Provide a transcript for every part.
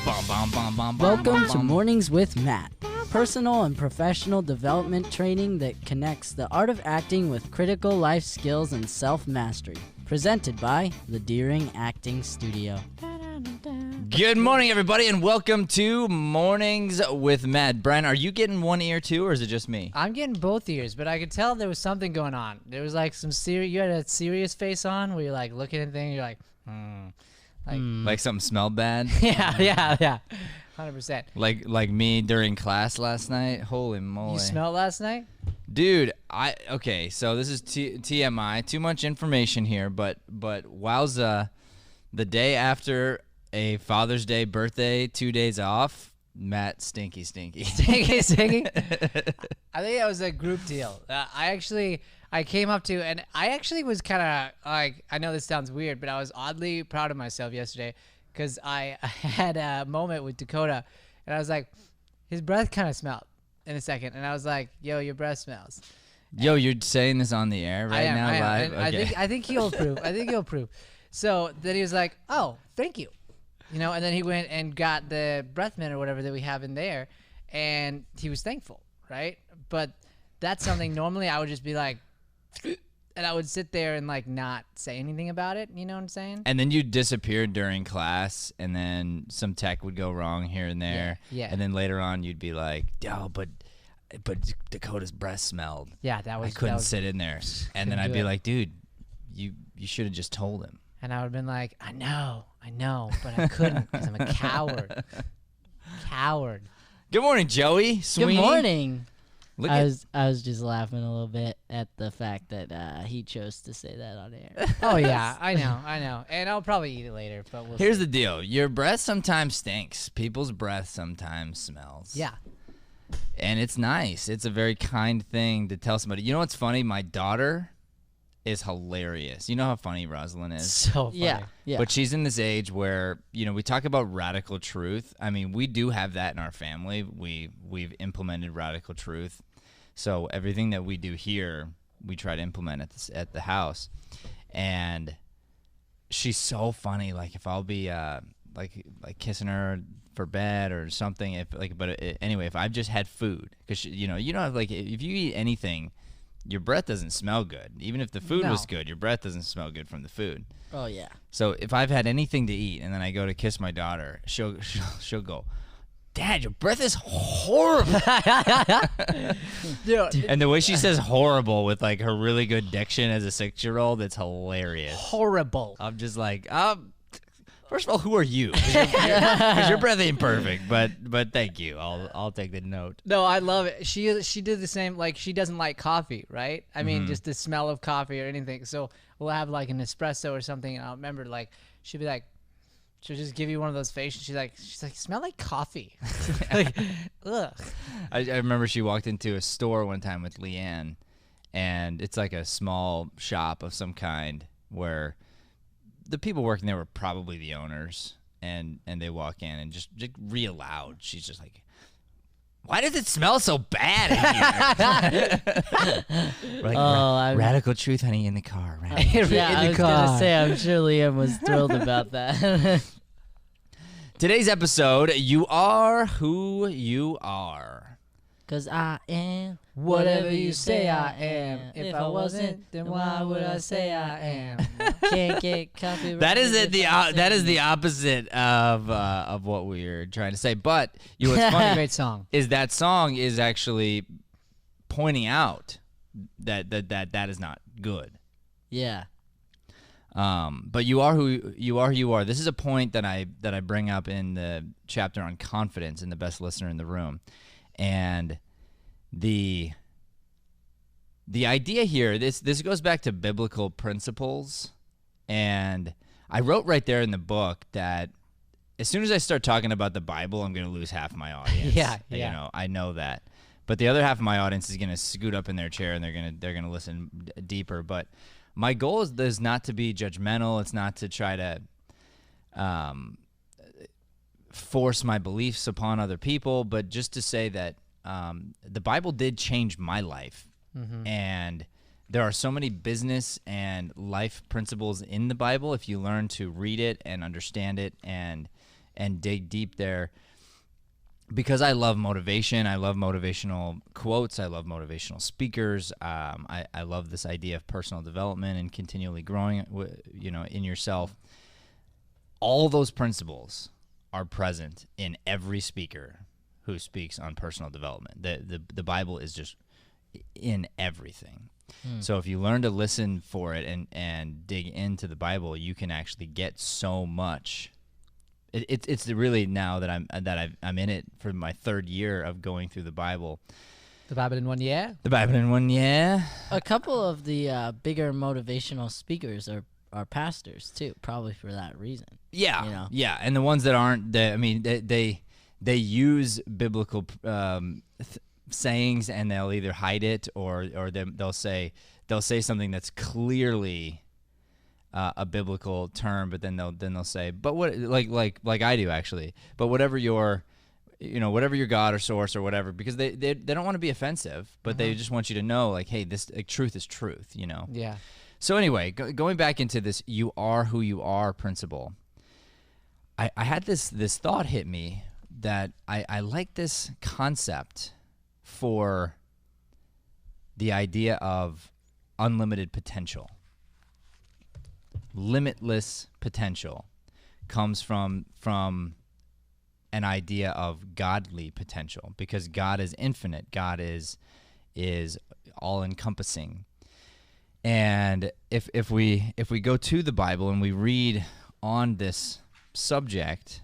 Welcome to Mornings with Matt, personal and professional development training that connects the art of acting with critical life skills and self-mastery. Presented by the Deering Acting Studio. Good morning, everybody, and welcome to Mornings with Matt. Brian, are you getting one ear too, or is it just me? I'm getting both ears, but I could tell there was something going on. There was like some serious. You had a serious face on where you're like looking at things. You're like, Like something smelled bad? yeah, 100%. Like me during class last night? Holy moly. You smelled last night? Dude, okay, so this is TMI, too much information here, but wowza, the day after a Father's Day birthday, 2 days off, Matt stinky. Stinky. I think that was a group deal. I came up to, and I actually was kind of like, I know this sounds weird, but I was oddly proud of myself yesterday because I had a moment with Dakota, and I was like, his breath kind of smelled in a second, and I was like, yo, your breath smells. Yo, you're saying this on the air right now, live? Okay. I think he'll approve. So then he was like, oh, thank you. You know, and then he went and got the breath mint or whatever that we have in there, and he was thankful, right? But that's something normally I would just be like, and I would sit there and like not say anything about it. You know what I'm saying? And then you disappeared during class, and then some tech would go wrong here and there. Yeah. And then later on, you'd be like, "Yo, but Dakota's breath smelled. Yeah, I couldn't sit in there." And then I'd be like, "Dude, you should have just told him." And I would have been like, I know, but I couldn't because I'm a coward. Good morning, Joey. Sweeney. Good morning. I was just laughing a little bit at the fact that he chose to say that on air. Oh yeah, I know, and I'll probably eat it later. But Here's see. the deal: your breath sometimes stinks. People's breath sometimes smells. Yeah, and it's nice. It's a very kind thing to tell somebody. You know what's funny? My daughter is hilarious. You know how funny Rosalind is? So funny. Yeah. But she's in this age where, we talk about radical truth. I mean, we do have that in our family. We've implemented radical truth. So everything that we do here, we try to implement at the house. And she's so funny. Like if I'll be like kissing her for bed or something, anyway, if I've just had food, because like if you eat anything, your breath doesn't smell good. Even if the food was good, your breath doesn't smell good from the food. Oh yeah. So if I've had anything to eat and then I go to kiss my daughter, she'll go, "Dad, your breath is horrible." Dude. And the way she says horrible with like her really good diction as a 6-year-old, it's hilarious. Horrible. I'm just like, first of all, who are you? Because your breath ain't perfect, but thank you. I'll take the note. No, I love it. She did the same. Like she doesn't like coffee, right? I mean, just the smell of coffee or anything. So we'll have like an espresso or something, and I'll remember like she'll be like, she'll just give you one of those faces. She's like, smell like coffee. Like, ugh. I remember she walked into a store one time with Leanne, and it's like a small shop of some kind where the people working there were probably the owners, and they walk in and just real loud. She's just like, "Why does it smell so bad in here?" Like, radical truth, honey, in the car. I was gonna say, I'm sure Liam was thrilled about that. Today's episode, you are who you are. 'Cause I am Whatever you say I am. If I wasn't, then why would I say I am? Can't get copyrighted. That is it. That is the opposite of what we're trying to say. But what's funny? Great song. Is that song is actually pointing out that is not good. Yeah. But you are who you are. This is a point that I bring up in the chapter on confidence in The Best Listener in the Room, and the idea here. This goes back to biblical principles, and I wrote right there in the book that as soon as I start talking about the Bible, I'm going to lose half my audience. Yeah. I know that. But the other half of my audience is going to scoot up in their chair and they're going to listen deeper. But my goal is not to be judgmental. It's not to try to force my beliefs upon other people, but just to say that the Bible did change my life. Mm-hmm. And there are so many business and life principles in the Bible if you learn to read it and understand it and and dig deep there, because I love motivation. I love motivational quotes. I love motivational speakers. I love this idea of personal development and continually growing, in yourself. All those principles are present in every speaker who speaks on personal development. The Bible is just in everything. So if you learn to listen for it and dig into the Bible, you can actually get so much. It's really, now that I'm in it for my third year of going through the Bible. The Bible in 1 year? The Bible in 1 year. A couple of the bigger motivational speakers are pastors too, probably for that reason. Yeah, yeah, and the ones that aren't, they use biblical sayings, and they'll either hide it or they'll say something that's clearly a biblical term, but then they'll say, but what, like I do actually, but whatever your God or source or whatever, because they don't want to be offensive, but they just want you to know, like, hey, this truth is truth, Yeah. So anyway, going back into this "you are who you are" principle, I had this thought hit me that I like this concept for the idea of unlimited potential. Limitless potential comes from an idea of godly potential, because God is infinite. God is all encompassing. And if we go to the Bible and we read on this subject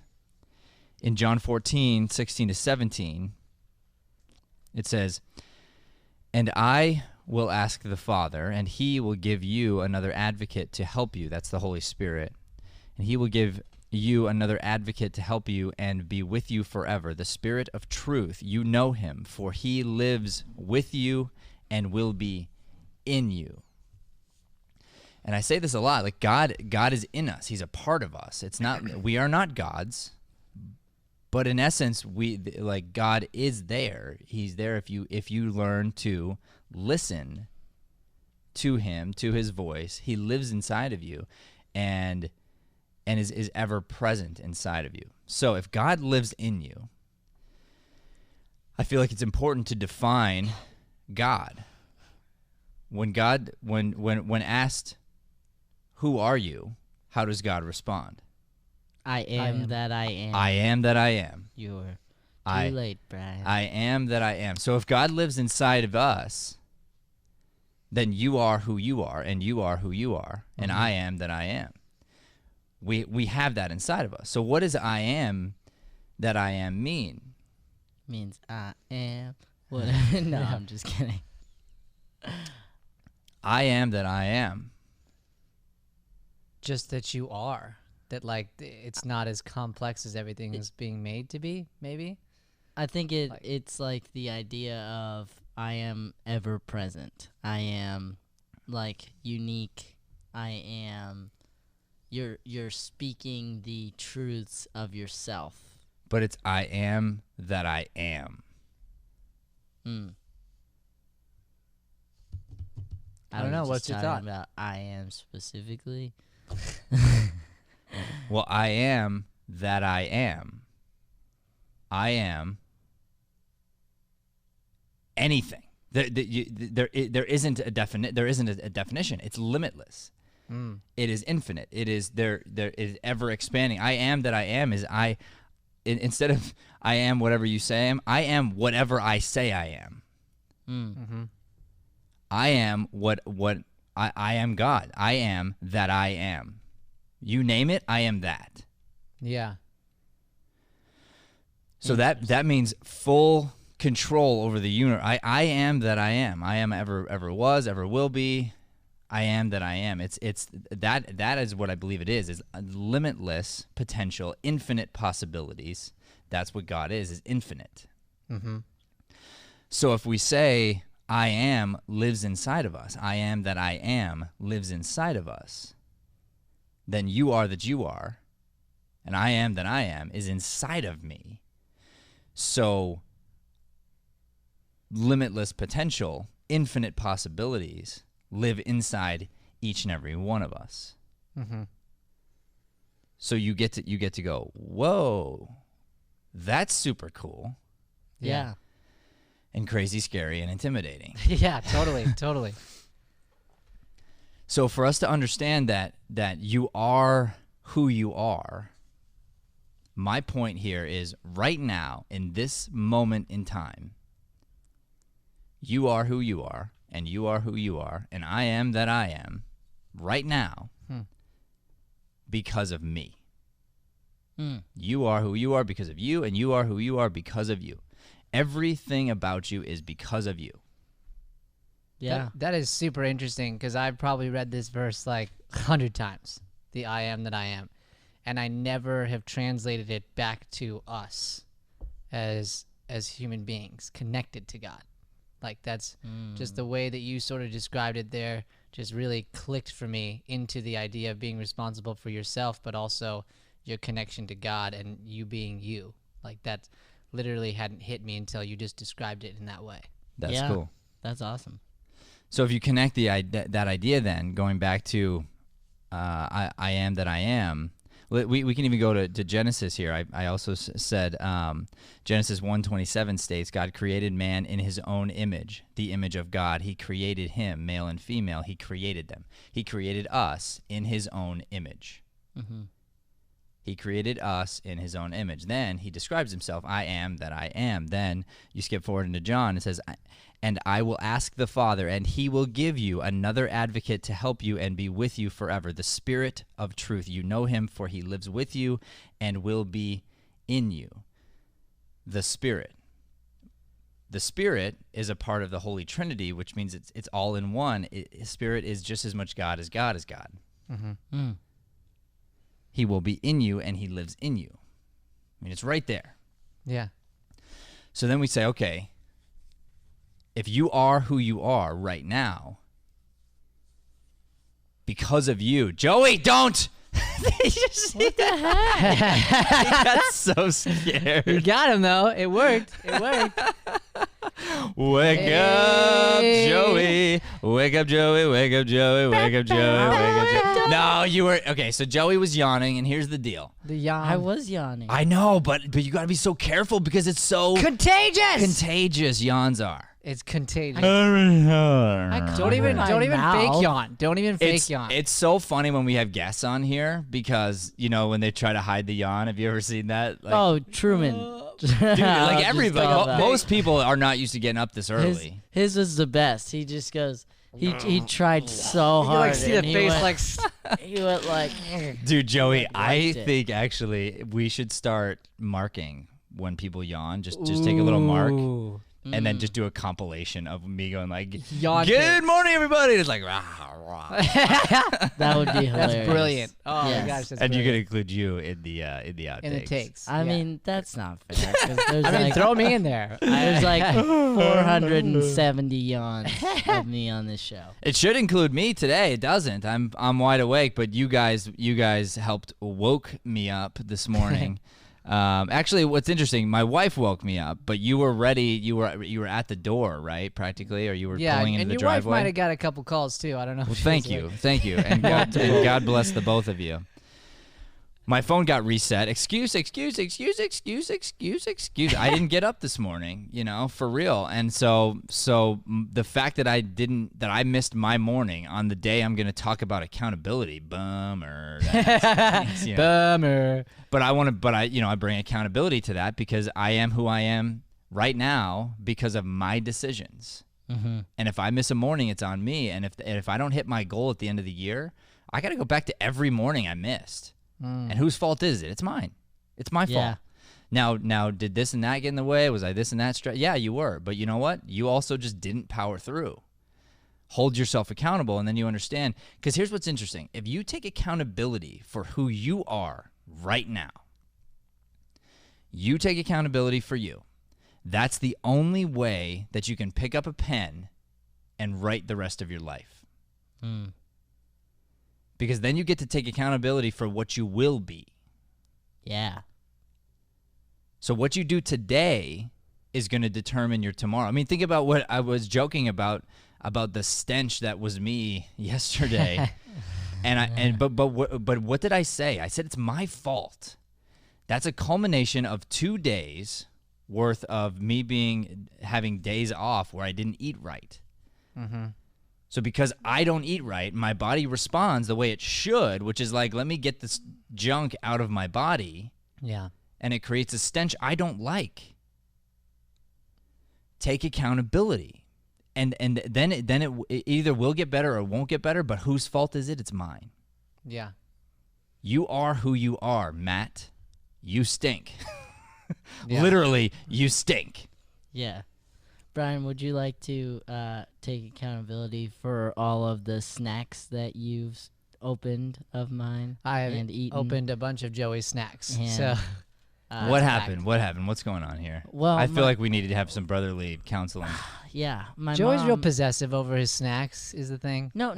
in John 14:16-17, it says, "And I will ask the Father, and he will give you another advocate to help you." That's the Holy Spirit. "And he will give you another advocate to help you and be with you forever, the Spirit of truth. You know him, for he lives with you and will be in you." And I say this a lot, like God is in us. He's a part of us. It's not, we are not gods, but in essence, God is there. He's there if you learn to listen to him, to his voice. He lives inside of you and is ever present inside of you. So if God lives in you, I feel like it's important to define God. When asked, "Who are you?" how does God respond? I am that I am. I am that I am. You're too late, Brian. I am that I am. So if God lives inside of us, then you are who you are, and you are who you are, and I am that I am. We have that inside of us. So what does "I am that I am" mean? Means I am. What? No, I'm just kidding. I am that I am. Just that you are. That, like, it's not as complex as everything is being made to be, maybe? I think it's like the idea of I am ever present. I am, like, unique. I am. You're speaking the truths of yourself. But it's I am that I am. I don't know. What's your thought about I am specifically? Well, I am that I am. I am anything. There isn't a definition. It's limitless. It is infinite. It is there is ever expanding. I am that I am is instead of I am whatever you say I am whatever I say I am. I am what I am God. I am that I am. You name it, I am that. Yeah. So that means full control over the universe. I am that I am. I am ever was, ever will be. I am that I am. It's that is what I believe it is limitless potential, infinite possibilities. That's what God is infinite. So if we say I am lives inside of us, I am that I am lives inside of us, then you are that you are, and I am that I am is inside of me. So limitless potential, infinite possibilities live inside each and every one of us. So you get to go, whoa, that's super cool Yeah. and crazy, scary, and intimidating. Yeah, totally. So for us to understand that you are who you are, my point here is right now, in this moment in time, you are who you are, and you are who you are, and I am that I am right now because of me. You are who you are because of you, and you are who you are because of you. Everything about you is because of you. Yeah. That is super interesting because I've probably read this verse like 100 times, the I am that I am. And I never have translated it back to us as human beings connected to God. Like that's just the way that you sort of described it there just really clicked for me into the idea of being responsible for yourself, but also your connection to God and you being you. Like that literally hadn't hit me until you just described it in that way. That's Yeah. cool. That's awesome. So if you connect that idea then, going back to I am that I am, we can even go to Genesis here. I also said Genesis 1:27 states, God created man in his own image, the image of God. He created him, male and female. He created them. He created us in his own image. He created us in his own image. Then he describes himself, I am that I am. Then you skip forward into John. It says, and I will ask the Father, and he will give you another advocate to help you and be with you forever, the Spirit of truth. You know him, for he lives with you and will be in you. The Spirit. The Spirit is a part of the Holy Trinity, which means it's all in one. Spirit is just as much God is God. He will be in you, and he lives in you. I mean, it's right there. Yeah. So then we say, okay, if you are who you are right now, because of you, Joey, don't! What the heck? He got so scared. You got him though. It worked. It worked. Wake up, Joey. Wake up, Joey. Wake up, Joey. Wake up, Joey. Wake up, Joey. No, you were okay. So Joey was yawning, and here's the deal. The yawn. I was yawning. I know, but you got to be so careful because it's so contagious. Yawns are. It's contagious. I Don't even my fake mouth. yawn. Don't even fake yawn. It's so funny when we have guests on here because when they try to hide the yawn. Have you ever seen that? Like, Oh, Truman. dude, like everybody, most people are not used to getting up this early. His was the best. He just goes. He tried so you hard. like see the and he face went, like. he went like. Dude, Joey, I liked it. think actually we should start marking when people yawn. Just take a little mark. Ooh. And then just do a compilation of me going like, Yawn "Good face. morning, everybody." It's like, rah, rah. That would be hilarious. That's brilliant. Oh Yes. my gosh, that's And you brilliant. can include you in the outtakes. In the takes. I yeah. mean, that's not fair. 'Cause there's I mean, like, throw me in there. there's like 470 yawns of me on this show. It should include me today. It doesn't. I'm wide awake, but you guys helped woke me up this morning. Actually, what's interesting, my wife woke me up, but you were ready. You were at the door, right? Practically, or you were Yeah, pulling into and the your wife driveway. might have got a couple calls too. I don't know. Well, thank you, and God bless the both of you. My phone got reset. Excuse. I didn't get up this morning, for real. And so the fact that I missed my morning on the day I'm going to talk about accountability, bummer. Bummer. But I bring accountability to that because I am who I am right now because of my decisions. Mm-hmm. And if I miss a morning, it's on me. And if I don't hit my goal at the end of the year, I got to go back to every morning I missed. And whose fault is it? It's mine. It's my fault. Yeah. Now, did this and that get in the way? Was I this and that? Yeah, you were. But you know what? You also just didn't power through. Hold yourself accountable, and then you understand. Because here's what's interesting. If you take accountability for who you are right now, you take accountability for you. That's the only way that you can pick up a pen and write the rest of your life. Because then you get to take accountability for what you will be. Yeah. So what you do today is going to determine your tomorrow. I mean, think about what I was joking about the stench that was me yesterday. But what did I say? I said it's my fault. That's a culmination of 2 days worth of me having days off where I didn't eat right. Mm-hmm. So because I don't eat right, my body responds the way it should, which is like, let me get this junk out of my body. Yeah. And it creates a stench I don't like. Take accountability. And then it either will get better or it won't get better, but whose fault is it? It's mine. Yeah. You are who you are, Matt. You stink. Yeah. Literally, you stink. Yeah. Brian, would you like to take accountability for all of the snacks that you've opened of mine and eaten? Opened a bunch of Joey's snacks. And, So What happened? What happened? What's going on here? Well, I feel like we needed to have some brotherly counseling. Yeah, my Joey's mom, real possessive over his snacks is the thing. No.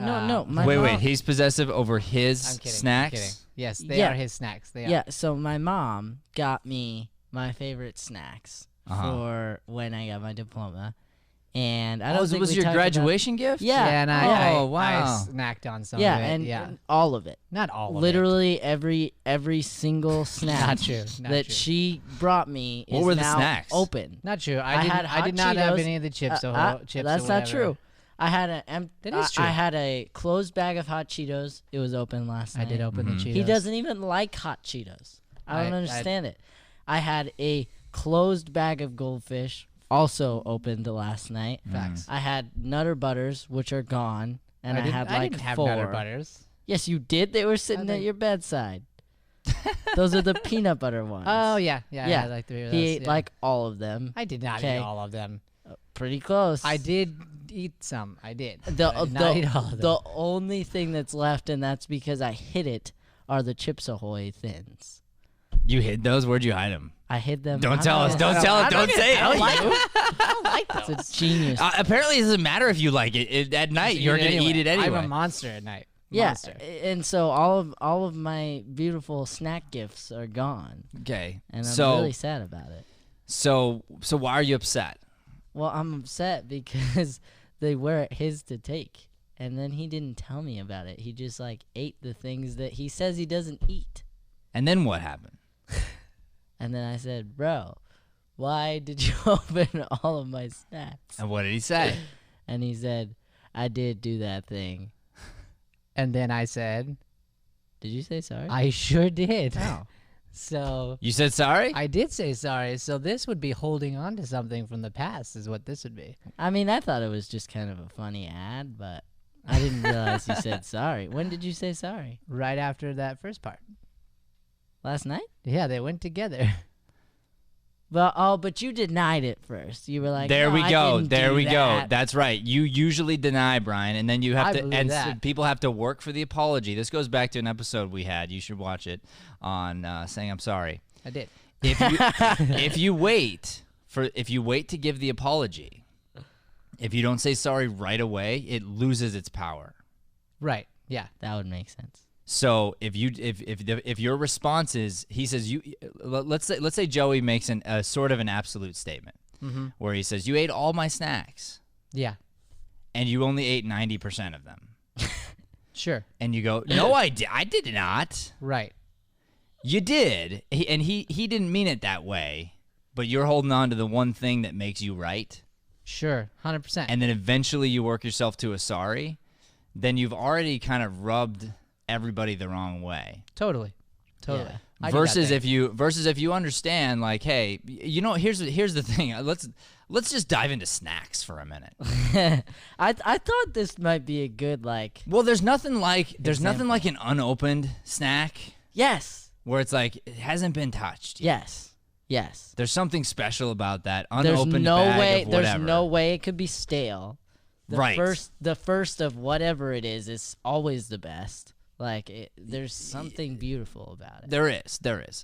My Wait, mom, he's possessive over his I'm kidding. snacks? I'm kidding. Yes, they Yeah. are his snacks. They are. Yeah, so my mom got me my favorite snacks for when I got my diploma. And I don't think was we your talked graduation gift? Yeah. Yeah, and Oh, I wow. snacked on some Yeah, of it. and, yeah. and all of it. Not all of it. Literally every single snack Not true. Not that true. she brought me What is were the now snacks? open. Not true. I had I did hot not have Cheetos. any of the chips. Chips. That's or not whatever. true. I had That is true. I had a closed bag of hot Cheetos. It was open last night. I did open the Cheetos. He doesn't even like hot Cheetos. I don't I- understand it. I had a closed bag of goldfish, also opened last night. Facts. I had Nutter Butters, which are gone, and I had I like didn't have 4. Nutter Butters. Yes, you did. They were sitting at think- your bedside. Those are the peanut butter ones. Oh yeah, yeah. Yeah. I had like 3 of those. He ate yeah. like all of them. I did not Okay. eat all of them. Pretty close. I did eat some. I did. The I did not eat all of them. the only thing that's left, and that's because I hid it, are the Chips Ahoy thins. You hid those? Where'd you hide them? I hid them. Don't I tell us. Don't tell us. Don't say it. I don't like It's a genius. Apparently, it doesn't matter if you like it. At night, you're going to eat it anyway. I'm a monster at night. Yeah, Monster. and so all of my beautiful snack gifts are gone, Okay. and I'm so, really sad about it. so why are you upset? Well, I'm upset because they were his to take, and then he didn't tell me about it. He just like ate the things that he says he doesn't eat. And then what happened? And then I said, "Bro, why did you open all of my snacks?" And what did he say? And he said, "I did do that thing." And then I said, Did you say sorry? I sure did. Oh. So You said sorry? I did say sorry. So this would be holding on to something from the past, is what this would be. I mean, I thought it was just kind of a funny ad, but I didn't realize you said sorry. When did you say sorry? Right after that first part. Last night? Yeah, they went together. Well, but you denied it first. You were like, There "No, we I go. didn't There do we go. that." That's right. You usually deny, Brian, and then you have I to, believe and that. people have to work for the apology. This goes back to an episode we had. You should watch it on saying I'm sorry. I did. If you wait to give the apology, if you don't say sorry right away, it loses its power. Right. Yeah. That would make sense. So if your response is, he says, let's say Joey makes a sort of an absolute statement where he says, you ate all my snacks Yeah. and you only ate 90% of them. Sure. And you go, no, I did not. Right. You did. He didn't mean it that way, but you're holding on to the one thing that makes you right. Sure. 100%. And then eventually you work yourself to a sorry. Then you've already kind of rubbed everybody the wrong way. Totally. Yeah. I do that Versus thing. if you understand, like, hey, you know, here's the thing. Let's just dive into snacks for a minute. I thought this might be a good like. Well, there's nothing like Example. an unopened snack Yes. where it's like it hasn't been touched. Yes. Yes. There's something special about that There's unopened no bag way. of There's whatever. no way it could be stale. Right. The first of whatever it is always the best. Like there's something beautiful about it. There is.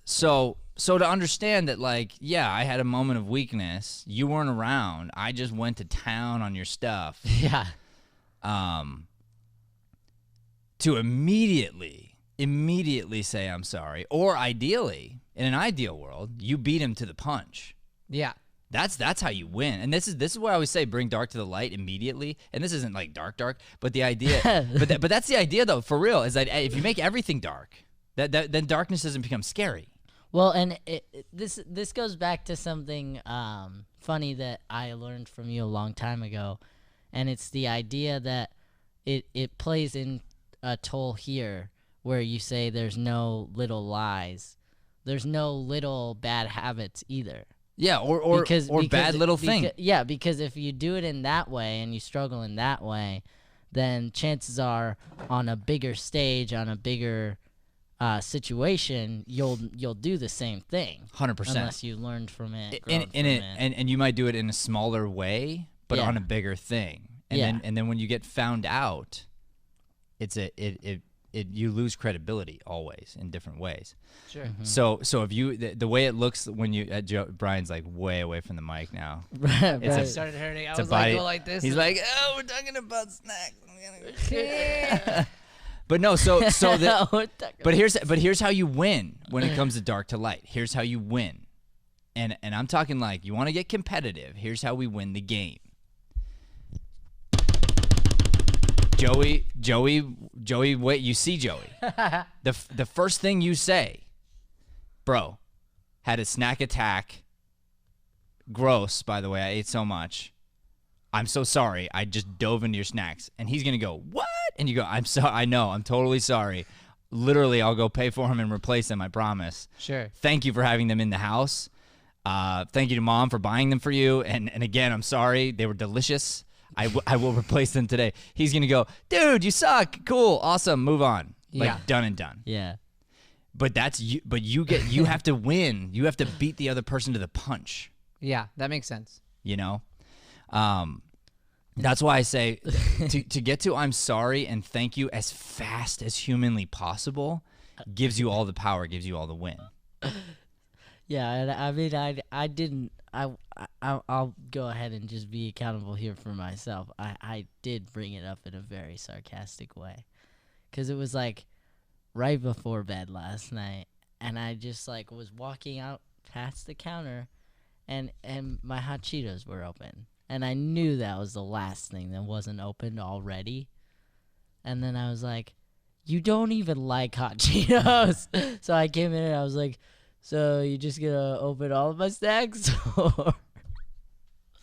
So to understand that, like, yeah, I had a moment of weakness. You weren't around. I just went to town on your stuff. Yeah. To immediately say I'm sorry, or ideally, in an ideal world, you beat him to the punch. Yeah. That's how you win. And this is why I always say bring dark to the light immediately. And this isn't like dark, but the idea, but that's the idea though, for real, is that if you make everything dark, then darkness doesn't become scary. Well, and this goes back to something funny that I learned from you a long time ago, and it's the idea that it plays in a toll here where you say there's no little lies, there's no little bad habits either. Yeah, or bad little thing. Yeah, because if you do it in that way and you struggle in that way, then chances are on a bigger stage, on a bigger situation, you'll do the same thing. 100%. Unless you learned from it. And you might do it in a smaller way, but on a bigger thing. And then when you get found out, you lose credibility always in different ways. Sure. Mm-hmm. So if you the way it looks when you Brian's like way away from the mic now. It started hurting. I was like, go like this. He's like, oh, we're talking about snacks. But no, but here's how you win when it comes to dark to light. Here's how you win, and I'm talking like you want to get competitive. Here's how we win the game. Joey, wait, you see Joey. The first thing you say, bro, had a snack attack. Gross, by the way, I ate so much. I'm so sorry. I just dove into your snacks. And he's going to go, what? And you go, I'm totally sorry. Literally, I'll go pay for them and replace them, I promise. Sure. Thank you for having them in the house. Thank you to Mom for buying them for you. And again, I'm sorry. They were delicious. I will replace them today. He's going to go, dude, you suck. Cool. Awesome. Move on. Like, done and done. Yeah. But you have to win. You have to beat the other person to the punch. Yeah, that makes sense. You know? That's why I say to get to I'm sorry and thank you as fast as humanly possible gives you all the power, gives you all the win. Yeah, I mean, I didn't. I'll go ahead and just be accountable here for myself. I did bring it up in a very sarcastic way, because it was like right before bed last night, and I just like was walking out past the counter, and my hot Cheetos were open, and I knew that was the last thing that wasn't opened already, and then I was like, you don't even like hot Cheetos. So I came in and I was like, so you just gonna open all of my snacks?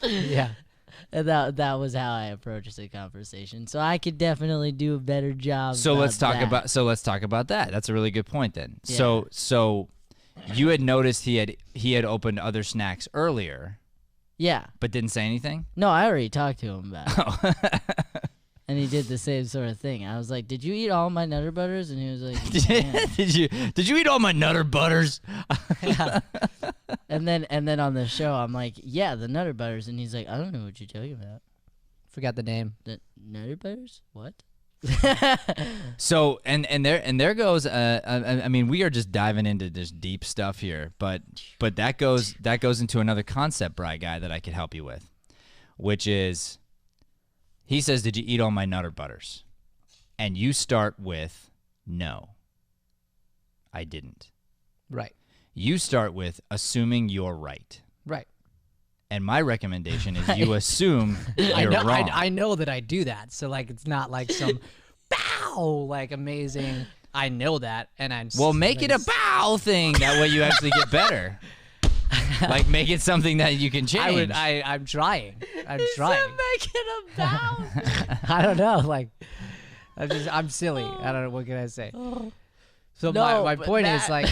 Yeah. And that was how I approached the conversation. So I could definitely do a better job. So let's talk that. about that. That's a really good point then. Yeah. So you had noticed he had opened other snacks earlier. Yeah. But didn't say anything? No, I already talked to him about it. Oh. And he did the same sort of thing. I was like, "Did you eat all my Nutter Butters?" And he was like, "Yeah." Did you eat all my Nutter Butters? Yeah. And then on the show, I'm like, "Yeah, the Nutter Butters," and he's like, "I don't know what you're talking about." Forgot the name. The Nutter Butters? What? So and there goes. I mean, we are just diving into this deep stuff here, but that goes into another concept, Bri guy, that I could help you with, which is. He says, did you eat all my Nutter Butters? And you start with, no, I didn't. Right. You start with assuming you're right. Right. And my recommendation is you assume you're wrong. I know that I do that. So, like, it's not like some, bow, like, amazing, I know that. And I'm Well, make it a bow thing. That way you actually get better. Like, make it something that you can change. I'm trying. I'm trying. Make it a bow. I don't know. Like, I'm silly. I don't know. What can I say? So No, my but point is, Matt- like,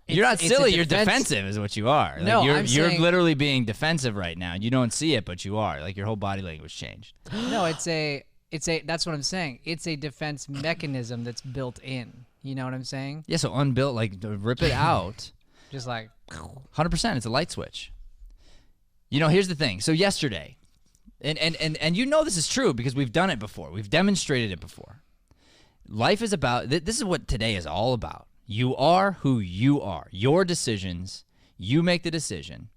You're not it's a silly. You're defense- defensive is what you are. Like, No, you're I'm saying- literally being defensive right now. You don't see it, but you are. Like, your whole body language changed. No, it's a. That's what I'm saying. It's a defense mechanism that's built in. You know what I'm saying? Yeah, so unbuilt, like, rip it out. Just like, 100%. It's a light switch. You know, here's the thing. So yesterday, and you know this is true because we've done it before. We've demonstrated it before. Life is about, this is what today is all about. You are who you are. Your decisions, you make the decision.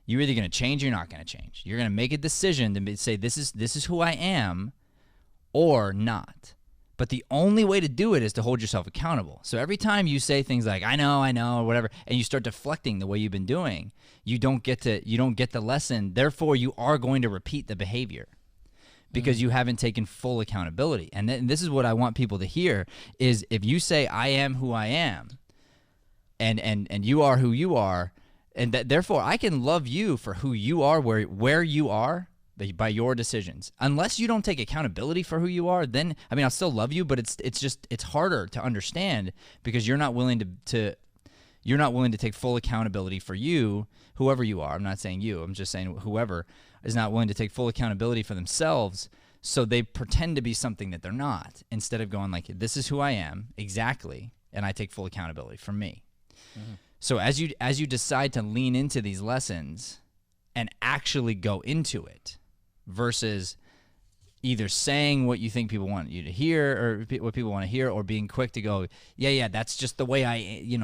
You're either going to change or you're not going to change. You're going to make a decision to say, this is who I am or not. But the only way to do it is to hold yourself accountable. So every time you say things like, I know, or whatever, and you start deflecting the way you've been doing, you don't get the lesson. Therefore, you are going to repeat the behavior because you haven't taken full accountability. And this is what I want people to hear is if you say, I am who I am, and you are who you are, and therefore I can love you for who you are, where you are, by your decisions. Unless you don't take accountability for who you are, then I'll still love you, but it's harder to understand because you're not willing to take full accountability for you, whoever you are. I'm not saying you. I'm just saying whoever is not willing to take full accountability for themselves, so they pretend to be something that they're not instead of going like, this is who I am exactly, and I take full accountability for me. Mm-hmm. So as you decide to lean into these lessons and actually go into it, versus either saying what you think people want you to hear or what people want to hear, or being quick to go, yeah, that's just the way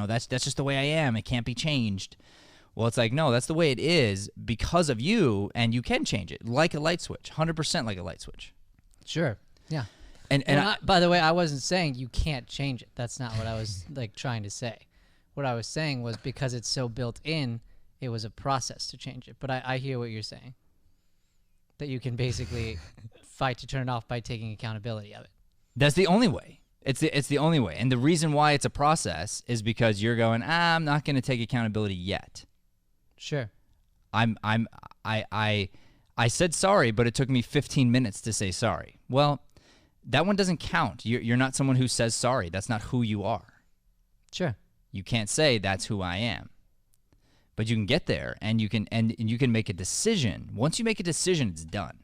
that's just the way I am. It can't be changed. Well, it's like, no, that's the way it is because of you, and you can change it like a light switch, 100% like a light switch. Sure. Yeah. And by the way, I wasn't saying you can't change it. That's not what I was like trying to say. What I was saying was because it's so built in, it was a process to change it. But I hear what you're saying. That you can basically fight to turn it off by taking accountability of it. That's the only way. It's the only way. And the reason why it's a process is because you're going, I'm not going to take accountability yet. Sure. I said sorry, but it took me 15 minutes to say sorry. Well, that one doesn't count. You're not someone who says sorry. That's not who you are. Sure. You can't say that's who I am. But you can get there, and you can make a decision. Once you make a decision, it's done.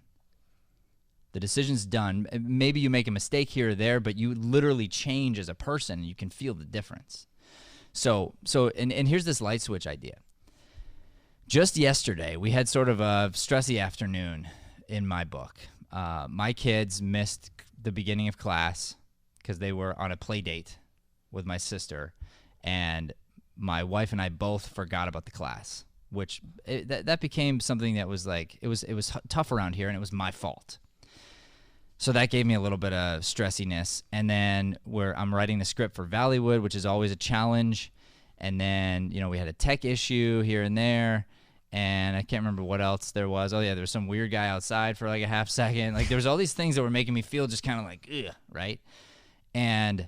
The decision's done. Maybe you make a mistake here or there, but you literally change as a person, and you can feel the difference. So here's this light switch idea. Just yesterday, we had sort of a stressy afternoon in my book. My kids missed the beginning of class because they were on a play date with my sister, and my wife and I both forgot about the class, which that became something that was like, it was tough around here, and it was my fault. So that gave me a little bit of stressiness. And then I'm writing the script for Valleywood, which is always a challenge. And then, we had a tech issue here and there, and I can't remember what else there was. Oh yeah, there was some weird guy outside for like a half second. Like there was all these things that were making me feel just kind of like, ugh, right? And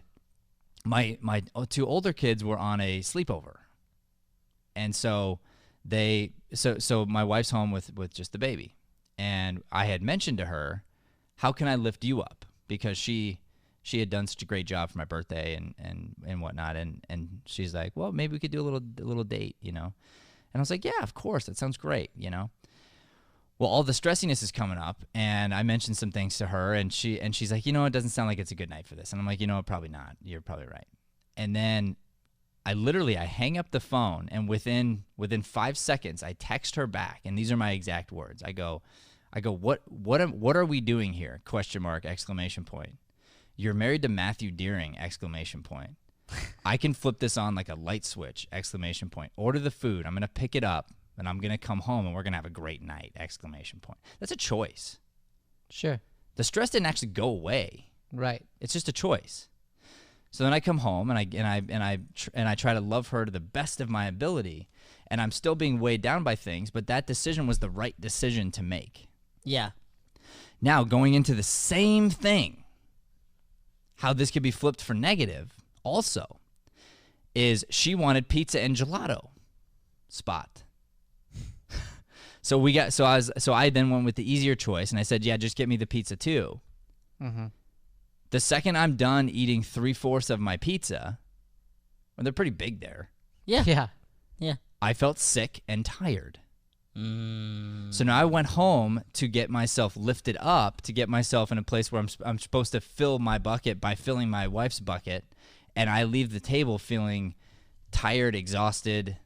my two older kids were on a sleepover, and so my wife's home with just the baby, and I had mentioned to her, how can I lift you up, because she had done such a great job for my birthday and whatnot, and she's like, well, maybe we could do a little date, and I was like, yeah, of course, that sounds great, Well, all the stressiness is coming up, and I mentioned some things to her, and she's like, it doesn't sound like it's a good night for this. And I'm like, probably not. You're probably right. And then I hang up the phone, and within 5 seconds, I text her back, and these are my exact words. I go, what are we doing here? ? You're married to Matthew Deering! I can flip this on like a light switch! Order the food. I'm gonna pick it up, and I'm going to come home, and we're going to have a great night! That's a choice. Sure. The stress didn't actually go away. Right. It's just a choice. So then I come home, and I try to love her to the best of my ability, and I'm still being weighed down by things, but that decision was the right decision to make. Yeah. Now, going into the same thing, how this could be flipped for negative also is she wanted pizza and gelato spot. So I then went with the easier choice, and I said, yeah, just get me the pizza too. Mm-hmm. The second I'm done eating 3/4 of my pizza, well, they're pretty big there. Yeah. Yeah. Yeah. I felt sick and tired. So now I went home to get myself lifted up, to get myself in a place where I'm supposed to fill my bucket by filling my wife's bucket, and I leave the table feeling tired, exhausted,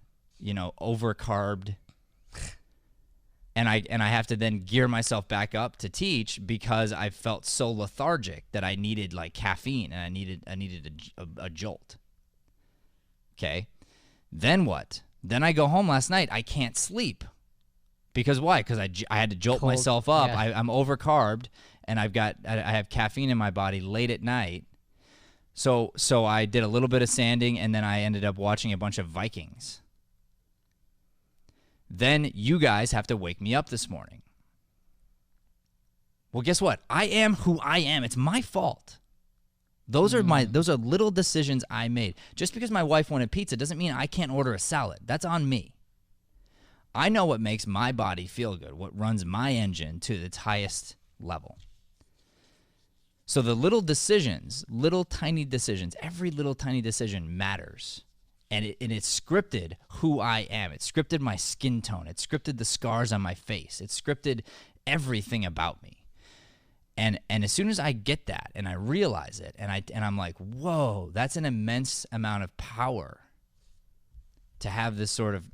overcarbed. And I have to then gear myself back up to teach because I felt so lethargic that I needed like caffeine, and I needed a jolt. Okay. Then what? Then I go home last night. I can't sleep. Because why? Because I had to jolt myself up. Yeah. I'm overcarbed, and I have caffeine in my body late at night. So I did a little bit of sanding, and then I ended up watching a bunch of Vikings. Then you guys have to wake me up this morning. Well, guess what? I am who I am. It's my fault. Those are little decisions I made. Just because my wife wanted pizza doesn't mean I can't order a salad. That's on me. I know what makes my body feel good, what runs my engine to its highest level. So the little decisions, little tiny decisions, every little tiny decision matters. And it's scripted who I am. It scripted my skin tone. It scripted the scars on my face. It scripted everything about me. And as soon as I get that and I realize it, and I'm like, whoa, that's an immense amount of power to have this sort of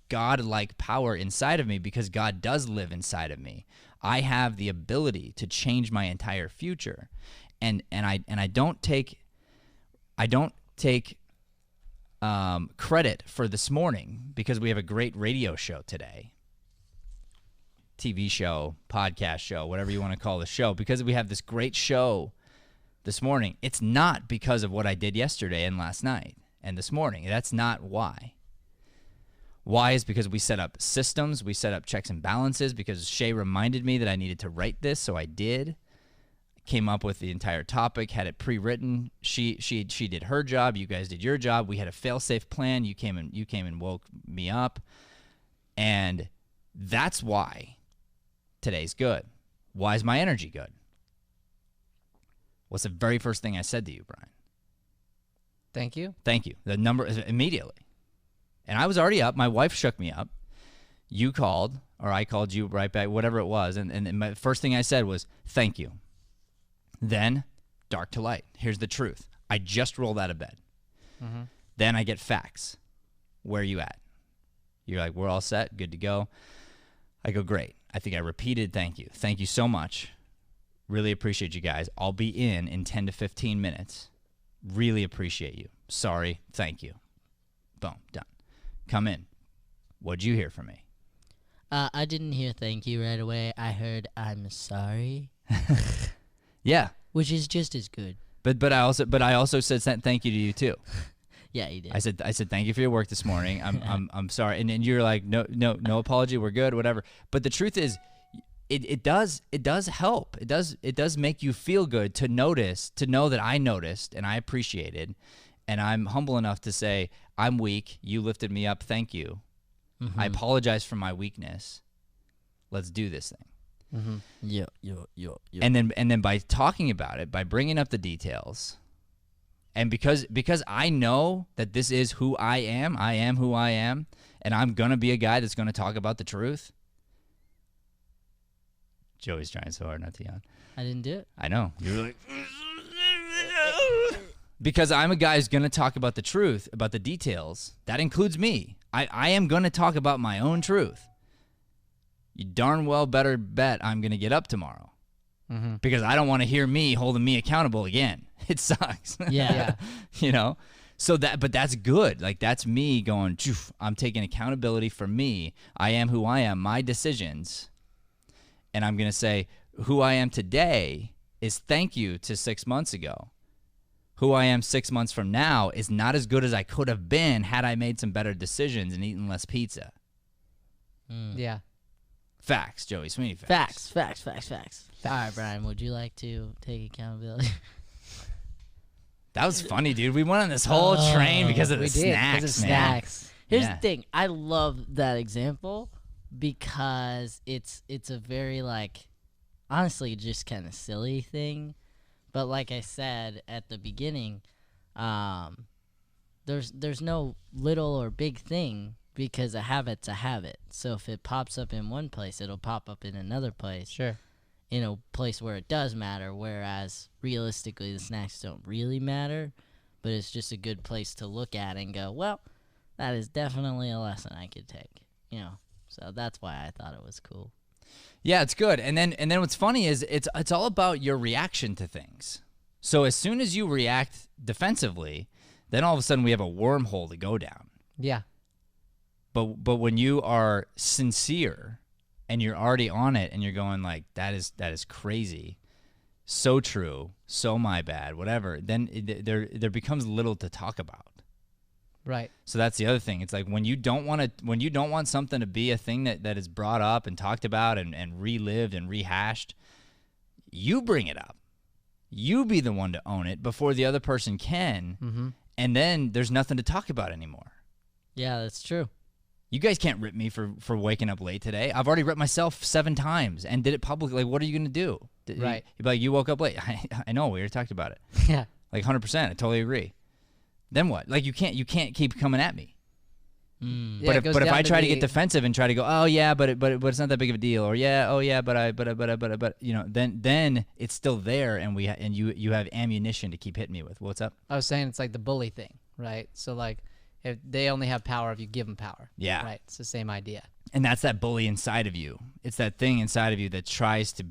God-like power inside of me, because God does live inside of me. I have the ability to change my entire future, and I don't take credit for this morning, because we have a great radio show today, TV show, podcast show, whatever you want to call the show, because we have this great show this morning. It's not because of what I did yesterday and last night and this morning. That's not why. Why is because we set up systems, we set up checks and balances, because Shay reminded me that I needed to write this, so I did. Came up with the entire topic, had it pre-written. She did her job, you guys did your job. We had a fail-safe plan. You came and woke me up. And that's why today's good. Why is my energy good? What's the very first thing I said to you, Brian? Thank you. Thank you. The number is immediately. And I was already up. My wife shook me up. You called, or I called you right back, whatever it was. And my first thing I said was, thank you. Then, dark to light. Here's the truth. I just rolled out of bed. Mm-hmm. Then I get facts. Where are you at? You're like, we're all set, good to go. I go, great. I think I repeated thank you. Thank you so much. Really appreciate you guys. I'll be in 10 to 15 minutes. Really appreciate you. Sorry, thank you. Boom, done. Come in. What'd you hear from me? I didn't hear thank you right away. I heard I'm sorry. Yeah. Which is just as good. But I also said thank you to you too. Yeah, you did. I said thank you for your work this morning. I'm sorry. And you're like, no apology, we're good, whatever. But the truth is, it does help. It does make you feel good to know that I noticed and I appreciated, and I'm humble enough to say, I'm weak, you lifted me up, thank you. Mm-hmm. I apologize for my weakness. Let's do this thing. Mm-hmm. Yeah. And then by talking about it, by bringing up the details, and because I know that this is who I am who I am, and I'm going to be a guy that's going to talk about the truth. Joey's trying so hard not to yawn. I didn't do it. I know. You're like... Because I'm a guy who's going to talk about the truth, about the details. That includes me. I am going to talk about my own truth. You darn well better bet I'm going to get up tomorrow. Mm-hmm. Because I don't want to hear me holding me accountable again. It sucks. Yeah. You know? But that's good. Like, that's me going, I'm taking accountability for me. I am who I am, my decisions. And I'm going to say, who I am today is thank you to 6 months ago. Who I am 6 months from now is not as good as I could have been had I made some better decisions and eaten less pizza. Yeah. Facts, Joey Sweeney. Facts. Facts. All right, Brian, would you like to take accountability? That was funny, dude. We went on this whole train because of the snacks, because of man. snacks. Here's the thing. I love that example because it's a very, like, honestly, just kind of silly thing. But like I said at the beginning, there's no little or big thing because a habit's a habit. So if it pops up in one place, it'll pop up in another place. Sure. In a place where it does matter, whereas realistically the snacks don't really matter, but it's just a good place to look at and go, well, that is definitely a lesson I could take, you know. So that's why I thought it was cool. Yeah, it's good. And then what's funny is it's all about your reaction to things. So as soon as you react defensively, then all of a sudden we have a wormhole to go down. Yeah. But when you are sincere and you're already on it and you're going like, that is crazy, so true, so my bad, whatever, then there becomes little to talk about. Right. So that's the other thing. It's like when you don't want something to be a thing that is brought up and talked about and relived and rehashed, you bring it up. You be the one to own it before the other person can, and then there's nothing to talk about anymore. Yeah, that's true. You guys can't rip me for waking up late today. I've already ripped myself 7 times and did it publicly. Like, what are you going to do? Right. You'd be like, you woke up late. I know. We already talked about it. Yeah. Like 100%. I totally agree. Then what? Like, you can't keep coming at me. Yeah, But if I try to get defensive and try to go, oh yeah, but it's not that big of a deal, or yeah, oh yeah, but you know, then it's still there, and you have ammunition to keep hitting me with. What's up? I was saying it's like the bully thing, right? So like, if they only have power if you give them power. Yeah. Right. It's the same idea. And that's that bully inside of you. It's that thing inside of you that tries to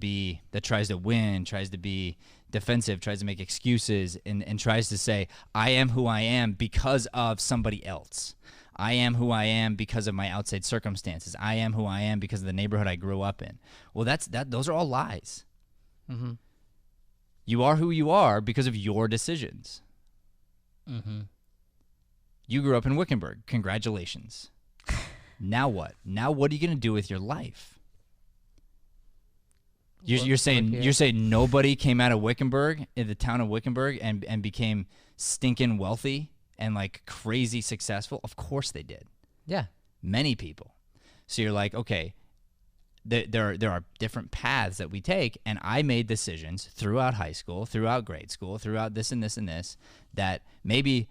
win, tries to be defensive, tries to make excuses, and tries to say, I am who I am because of somebody else. I am who I am because of my outside circumstances. I am who I am because of the neighborhood I grew up in. Well, those are all lies. Mm-hmm. You are who you are because of your decisions. Mm-hmm. You grew up in Wickenburg. Congratulations. Now what? Now what are you going to do with your life? You're saying nobody came out of Wickenburg, in the town of Wickenburg, and became stinking wealthy and like crazy successful? Of course they did. Yeah. Many people. So you're like, okay, there are different paths that we take, and I made decisions throughout high school, throughout grade school, throughout this and this and this, that maybe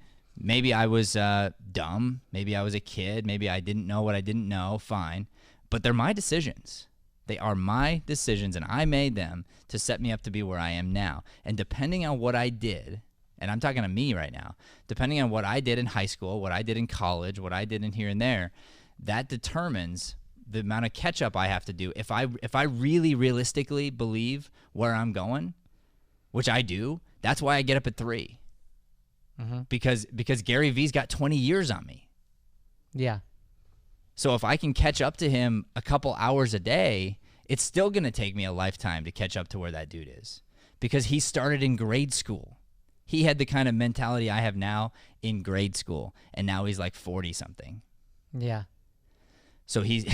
I was dumb, maybe I was a kid, maybe I didn't know what I didn't know, fine. But they're my decisions. They are my decisions, and I made them to set me up to be where I am now. And depending on what I did, and I'm talking to me right now, depending on what I did in high school, what I did in college, what I did in here and there, that determines the amount of catch-up I have to do. If I really realistically believe where I'm going, which I do, that's why I get up at 3. Mm-hmm. Because Gary Vee's got 20 years on me. Yeah. So if I can catch up to him a couple hours a day, it's still going to take me a lifetime to catch up to where that dude is. Because he started in grade school. He had the kind of mentality I have now in grade school, and now he's like 40-something. Yeah. So he's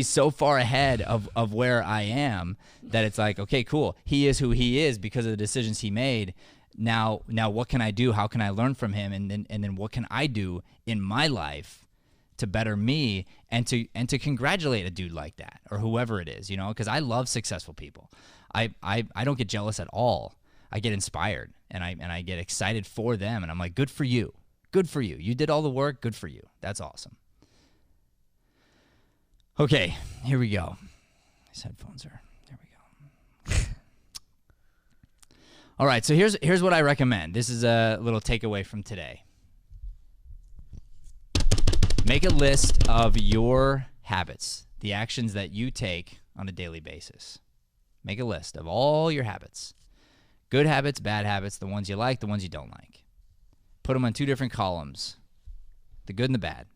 so far ahead of where I am that it's like, okay, cool. He is who he is because of the decisions he made. Now what can I do? How can I learn from him? And then what can I do in my life to better me and to congratulate a dude like that or whoever it is, you know? Because I love successful people. I don't get jealous at all. I get inspired and I get excited for them, and I'm like, good for you. Good for you. You did all the work. Good for you. That's awesome. Okay, here we go. These headphones are, there we go. All right, so here's what I recommend. This is a little takeaway from today. Make a list of your habits, the actions that you take on a daily basis. Make a list of all your habits. Good habits, bad habits, the ones you like, the ones you don't like. Put them on 2 different columns, the good and the bad.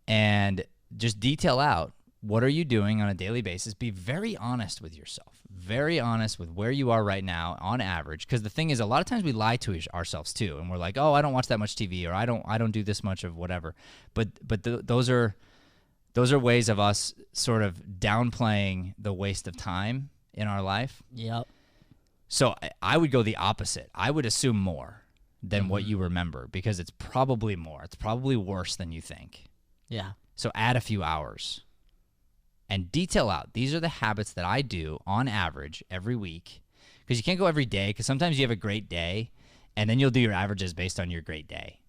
And just detail out, what are you doing on a daily basis? Be very honest with yourself. Very honest with where you are right now on average. Because the thing is, a lot of times we lie to ourselves too. And we're like, oh, I don't watch that much TV, or I don't do this much of whatever. But those are ways of us sort of downplaying the waste of time in our life. Yep. So I would go the opposite. I would assume more than what you remember, because it's probably more. It's probably worse than you think. Yeah. So add a few hours and detail out, these are the habits that I do on average every week. Because you can't go every day, because sometimes you have a great day and then you'll do your averages based on your great day.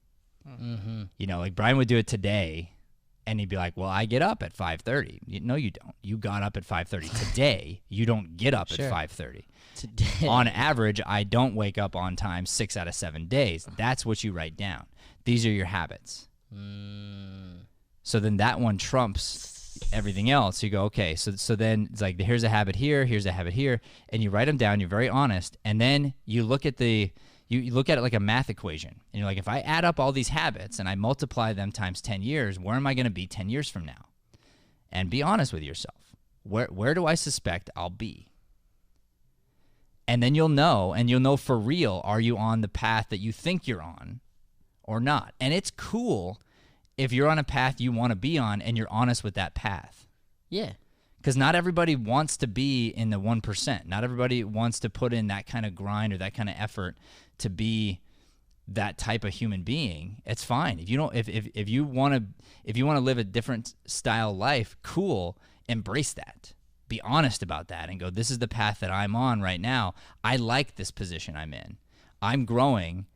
Mm-hmm. You know, like Brian would do it today and he'd be like, well, I get up at 5:30. No, you don't. You got up at 5:30 today. You don't get up Sure. at 5:30. Today. On average, I don't wake up on time 6 out of 7 days. That's what you write down. These are your habits. So then that one trumps everything else. You go, okay, so then it's like, here's a habit here, here's a habit here, and you write them down. You're very honest, and then you look at you look at it like a math equation, and you're like, if I add up all these habits and I multiply them times 10 years, where am I going to be 10 years from now? And be honest with yourself. Where do I suspect I'll be? And then you'll know for real, are you on the path that you think you're on or not? And it's cool if you're on a path you want to be on and you're honest with that path. Yeah. Because not everybody wants to be in the 1%. Not everybody wants to put in that kind of grind or that kind of effort to be that type of human being. It's fine. If you don't, if you want to live a different style life, cool, embrace that. Be honest about that and go, this is the path that I'm on right now. I like this position I'm in. I'm growing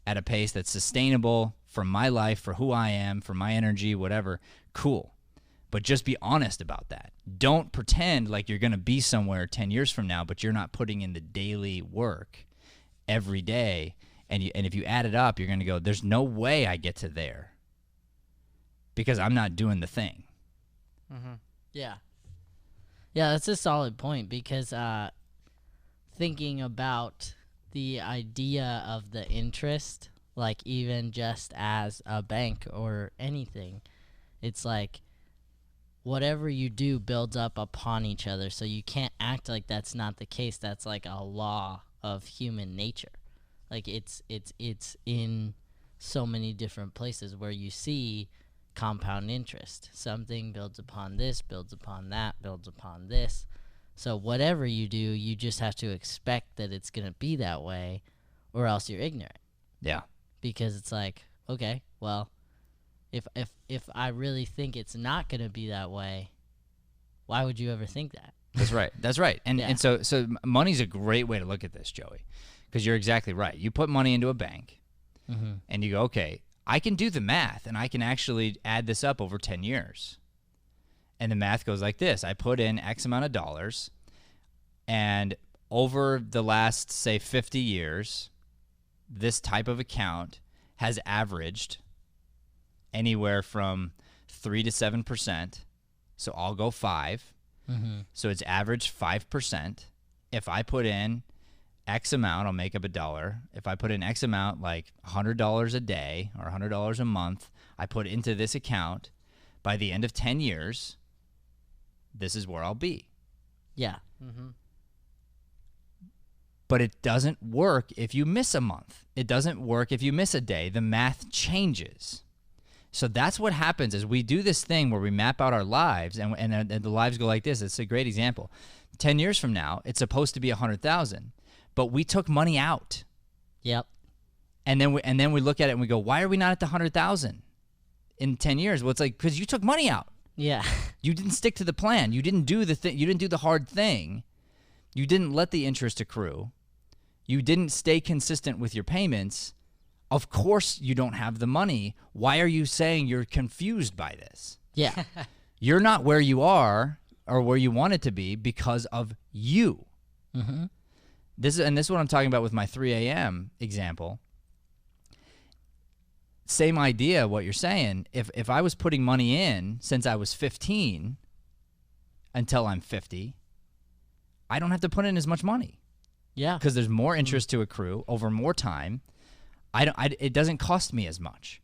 at a pace that's sustainable for my life, for who I am, for my energy, whatever. Cool. But just be honest about that. Don't pretend like you're going to be somewhere 10 years from now, but you're not putting in the daily work every day. And if you add it up, you're going to go, there's no way I get to there because I'm not doing the thing. Mm-hmm. Yeah. Yeah, that's a solid point because thinking about the idea of the interest, like even just as a bank or anything, it's like whatever you do builds up upon each other. So you can't act like that's not the case. That's like a law of human nature. Like it's in so many different places where you see compound interest. Something builds upon this, builds upon that, builds upon this. So whatever you do, you just have to expect that it's going to be that way or else you're ignorant. Yeah. Because it's like, okay, well, if I really think it's not going to be that way, why would you ever think that? That's right. That's right. And Yeah. and so money's a great way to look at this, Joey, because you're exactly right. You put money into a bank and you go, okay, I can do the math and I can actually add this up over 10 years. And the math goes like this. I put in X amount of dollars and over the last, say, 50 years, this type of account has averaged anywhere from 3 to 7%. So I'll go 5. So it's averaged 5%. If I put in X amount, I'll make up $1. If I put in X amount, like $100 a day or $100 a month, I put into this account, by the end of 10 years, this is where I'll be. Yeah. But it doesn't work if you miss a month. It doesn't work if you miss a day. The math changes. So that's what happens is we do this thing where we map out our lives and the lives go like this. It's a great example. 10 years from now, it's supposed to be 100,000. But we took money out. Yep. And then we look at it and we go, why are we not at the 100,000 in 10 years? Well, it's like, because you took money out. Yeah. You didn't stick to the plan. You didn't do the thing. You didn't do the hard thing. You didn't let the interest accrue. You didn't stay consistent with your payments. Of course you don't have the money. Why are you saying you're confused by this? Yeah. You're not where you are or where you want it to be because of you. This is what I'm talking about with my 3 a.m. example. Same idea, what you're saying. If I was putting money in since I was 15 until I'm 50, I don't have to put in as much money. Yeah. Because there's more interest to accrue over more time. It doesn't cost me as much.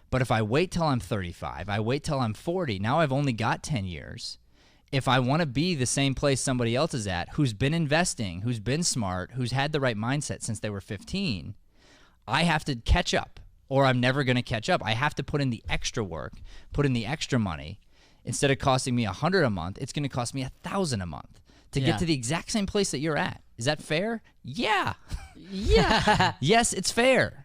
But if I wait till I'm 35, I wait till I'm 40, now I've only got 10 years. If I want to be the same place somebody else is at, who's been investing, who's been smart, who's had the right mindset since they were 15, I have to catch up, or I'm never going to catch up. I have to put in the extra work, put in the extra money. Instead of costing me $100 a month, it's going to cost me $1,000 a month to get to the exact same place that you're at. Is that fair? Yeah. Yeah. Yes, it's fair.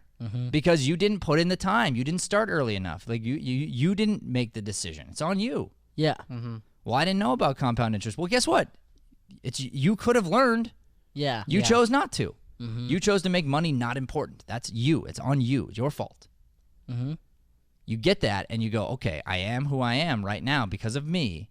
Because you didn't put in the time. You didn't start early enough. Like you didn't make the decision. It's on you. Yeah. Well, I didn't know about compound interest. Well, guess what? You could have learned. Yeah. You chose not to. You chose to make money not important. That's you. It's on you. It's your fault. You get that and you go, okay, I am who I am right now because of me.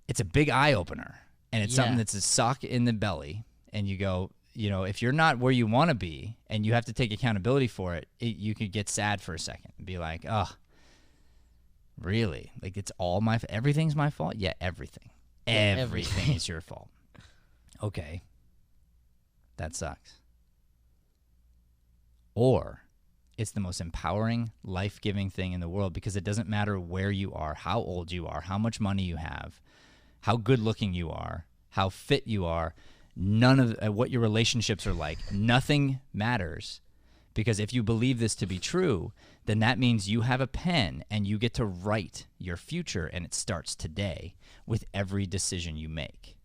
It's a big eye opener, and it's something that's a suck in the belly. And you go, if you're not where you want to be and you have to take accountability for it, you could get sad for a second and be like, oh, really? Like it's all everything's my fault? Yeah, everything. Everything is your fault. Okay. That sucks. Or it's the most empowering, life-giving thing in the world because it doesn't matter where you are, how old you are, how much money you have, how good-looking you are, how fit you are. none of what your relationships are like. Nothing matters. Because if you believe this to be true, then that means you have a pen and you get to write your future, and it starts today with every decision you make.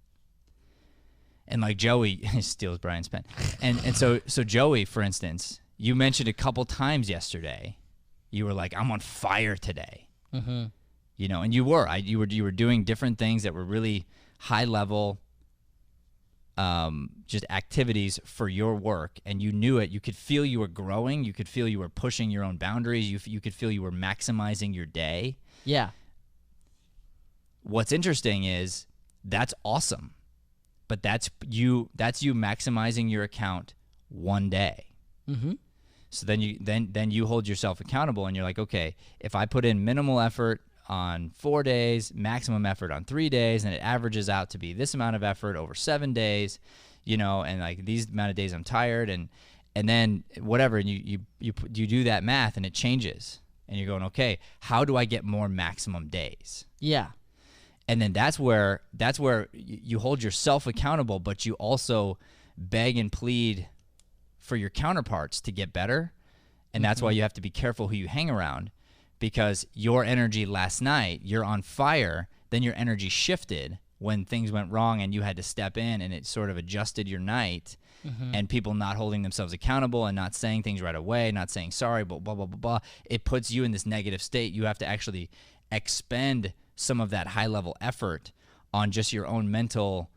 And like Joey steals Brian's pen. And so Joey, for instance, you mentioned a couple times yesterday, you were like, I'm on fire today. Mm-hmm. You know, and you were. You were doing different things that were really high level, just activities for your work, and you knew it. You could feel you were growing. You could feel you were pushing your own boundaries. You could feel you were maximizing your day. Yeah. What's interesting is that's awesome, but that's you maximizing your account one day. Mm-hmm. So then you hold yourself accountable, and you're like, okay, if I put in minimal effort on 4 days, maximum effort on 3 days, and it averages out to be this amount of effort over 7 days, you know, and like these amount of days I'm tired, and then whatever, and you do that math, and it changes, and you're going, okay, how do I get more maximum days? Yeah. And then that's where you hold yourself accountable, but you also beg and plead for your counterparts to get better, and that's why you have to be careful who you hang around. Because your energy last night, you're on fire, then your energy shifted when things went wrong and you had to step in, and it sort of adjusted your night. And people not holding themselves accountable and not saying things right away, not saying sorry, blah, blah, blah, blah, blah. It puts you in this negative state. You have to actually expend some of that high-level effort on just your own mental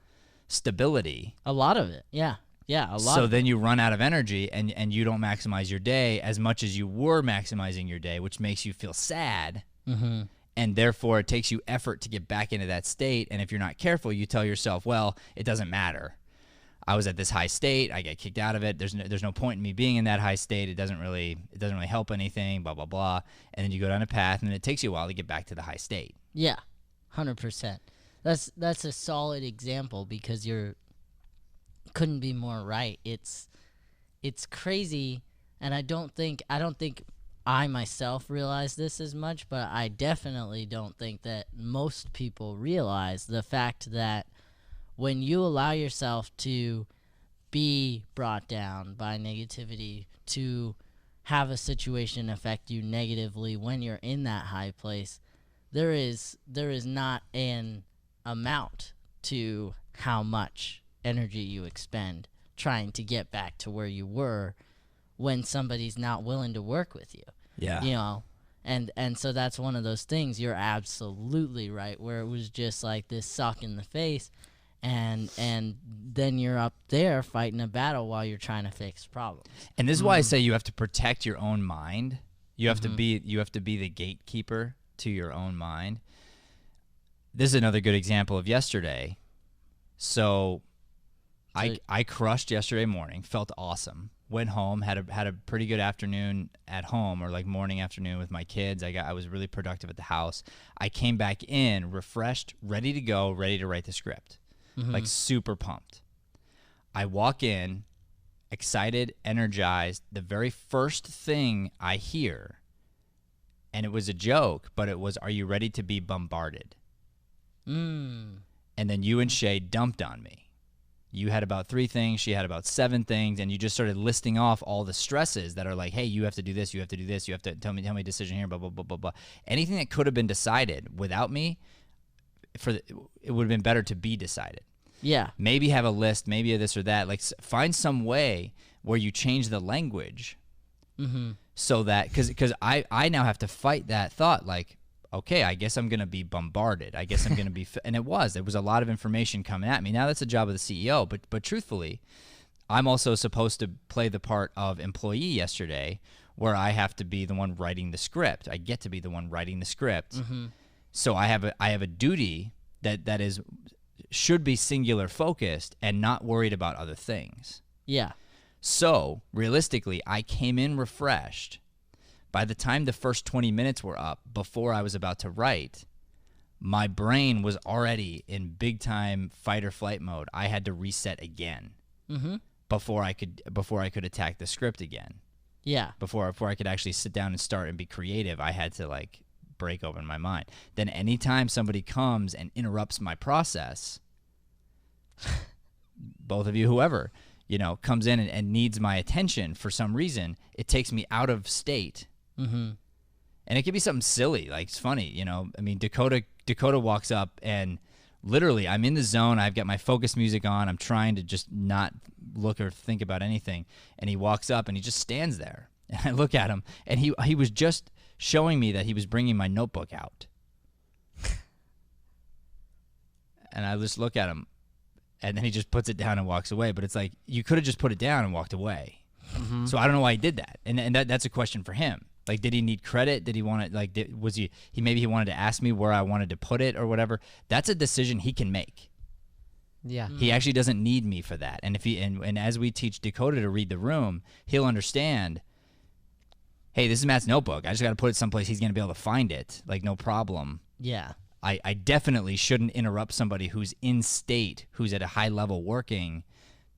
stability. A lot of it, yeah. Yeah, a lot. So then you run out of energy, and you don't maximize your day as much as you were maximizing your day, which makes you feel sad. Mm-hmm. And therefore, it takes you effort to get back into that state. And if you're not careful, you tell yourself, well, it doesn't matter. I was at this high state. I get kicked out of it. There's no point in me being in that high state. It doesn't really help anything, blah, blah, blah. And then you go down a path, and then it takes you a while to get back to the high state. Yeah, 100%. That's a solid example, because you're couldn't be more right. It's crazy, and I don't think I myself realize this as much, but I definitely don't think that most people realize the fact that when you allow yourself to be brought down by negativity, to have a situation affect you negatively when you're in that high place, there is not an amount to how much energy you expend trying to get back to where you were when somebody's not willing to work with you. Yeah. You know, and so that's one of those things. You're absolutely right, where it was just like this suck in the face, and then you're up there fighting a battle while you're trying to fix problems. And this is why I say you have to protect your own mind. You have to be the gatekeeper to your own mind. This is another good example of yesterday. So I crushed yesterday morning, felt awesome. Went home, had a pretty good afternoon at home, or like morning, afternoon with my kids. I was really productive at the house. I came back in refreshed, ready to go, ready to write the script. Like super pumped. I walk in, excited, energized. The very first thing I hear, and it was a joke, but it was, "Are you ready to be bombarded?" And then you and Shay dumped on me. You had about 3 things, she had about 7 things, and you just started listing off all the stresses that are like, hey, you have to do this, you have to do this, you have to tell me a decision here, blah, blah, blah, blah, blah. Anything that could have been decided without me, it would have been better to be decided. Yeah. Maybe have a list, maybe this or that. Like, find some way where you change the language so that, because I now have to fight that thought, like, okay, I guess I'm going to be bombarded. I guess I'm going to be, and there was a lot of information coming at me. Now that's the job of the CEO, but truthfully, I'm also supposed to play the part of employee yesterday, where I have to be the one writing the script. I get to be the one writing the script. So I have a duty that should be singular focused and not worried about other things. Yeah. So realistically, I came in refreshed. By the time the first 20 minutes were up, before I was about to write, my brain was already in big time fight or flight mode. I had to reset again before I could attack the script again. Yeah. Before I could actually sit down and start and be creative, I had to like break open my mind. Then anytime somebody comes and interrupts my process, both of you, whoever, comes in and needs my attention for some reason, it takes me out of state. Mm-hmm. And it could be something silly, like it's funny, I mean, Dakota walks up and literally I'm in the zone. I've got my focus music on. I'm trying to just not look or think about anything. And he walks up and he just stands there. And I look at him, and he was just showing me that he was bringing my notebook out. And I just look at him, and then he just puts it down and walks away. But it's like, you could have just put it down and walked away. Mm-hmm. So I don't know why he did that. And that's a question for him. Like, did he need credit? Did he want to, like, maybe he wanted to ask me where I wanted to put it or whatever? That's a decision he can make. Yeah. He actually doesn't need me for that. And if and as we teach Dakota to read the room, he'll understand, hey, this is Matt's notebook. I just got to put it someplace he's going to be able to find it. Like, no problem. Yeah. I definitely shouldn't interrupt somebody who's in state, who's at a high level working,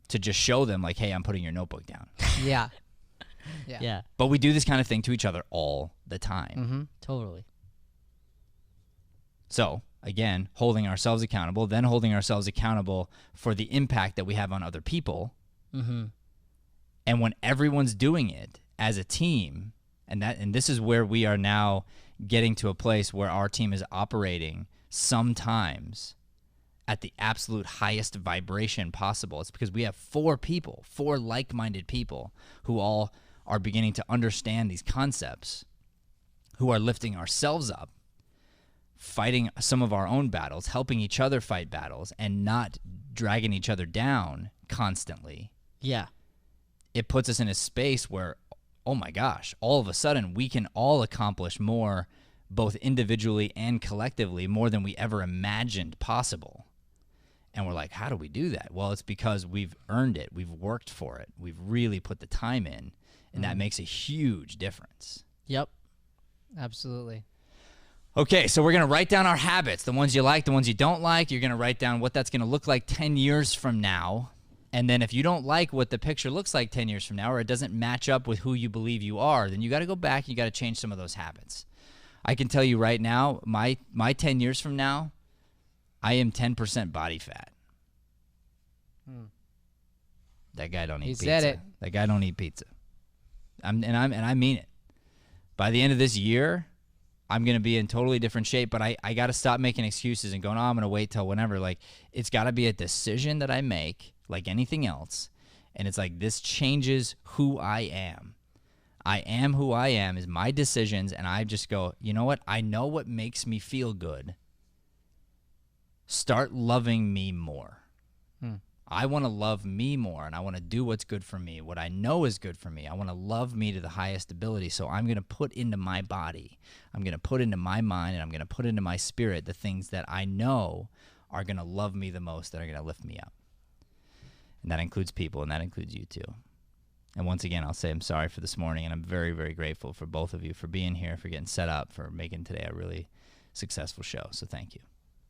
to just show them, like, hey, I'm putting your notebook down. Yeah. Yeah. But we do this kind of thing to each other all the time. Mm-hmm. Totally. So, again, holding ourselves accountable, then holding ourselves accountable for the impact that we have on other people. Mm-hmm. And when everyone's doing it as a team, and this is where we are now getting to a place where our team is operating sometimes at the absolute highest vibration possible. It's because we have 4 like-minded people who all are beginning to understand these concepts, who are lifting ourselves up, fighting some of our own battles, helping each other fight battles, and not dragging each other down constantly. Yeah. It puts us in a space where, oh my gosh, all of a sudden we can all accomplish more, both individually and collectively, more than we ever imagined possible. And we're like, how do we do that? Well, it's because we've earned it. We've worked for it. We've really put the time in, and that makes a huge difference. Yep. Absolutely. Okay, so we're going to write down our habits, the ones you like, the ones you don't like. You're going to write down what that's going to look like 10 years from now. And then if you don't like what the picture looks like 10 years from now, or it doesn't match up with who you believe you are, then you got to go back and you got to change some of those habits. I can tell you right now, my 10 years from now, I am 10% body fat. That guy don't eat pizza. He said it. That guy don't eat pizza. I mean it. By the end of this year, I'm going to be in totally different shape, but I got to stop making excuses and going, oh, I'm going to wait till whenever. Like, it's got to be a decision that I make, like anything else. And it's like, this changes who I am. I am who I am is my decisions, and I just go, you know what? I know what makes me feel good. Start loving me more. I want to love me more, and I want to do what's good for me, what I know is good for me. I want to love me to the highest ability, so I'm going to put into my body, I'm going to put into my mind, and I'm going to put into my spirit the things that I know are going to love me the most, that are going to lift me up. And that includes people, and that includes you too. And once again, I'll say I'm sorry for this morning, and I'm very, very grateful for both of you for being here, for getting set up, for making today a really successful show. So thank you.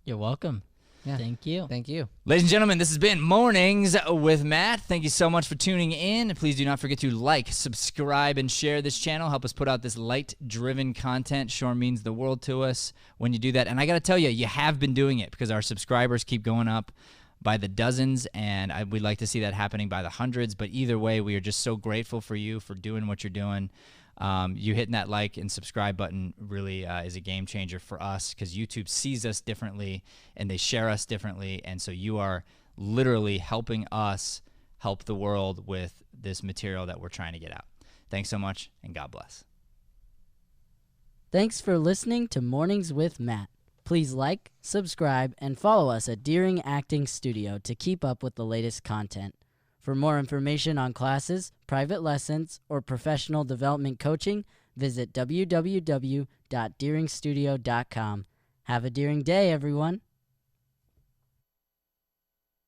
You're welcome. Yeah. Thank you. Thank you. Ladies and gentlemen, this has been Mornings with Matt. Thank you so much for tuning in. Please do not forget to like, subscribe, and share this channel. Help us put out this light-driven content. Sure means the world to us when you do that. And I got to tell you, you have been doing it because our subscribers keep going up by the dozens, and we'd like to see that happening by the hundreds. But either way, we are just so grateful for you for doing what you're doing. You hitting that like and subscribe button really is a game changer for us because YouTube sees us differently and they share us differently. And so you are literally helping us help the world with this material that we're trying to get out. Thanks so much, and God bless. Thanks for listening to Mornings with Matt. Please like, subscribe, and follow us at Deering Acting Studio to keep up with the latest content. For more information on classes, private lessons, or professional development coaching, visit www.deeringstudio.com. Have a Deering day, everyone.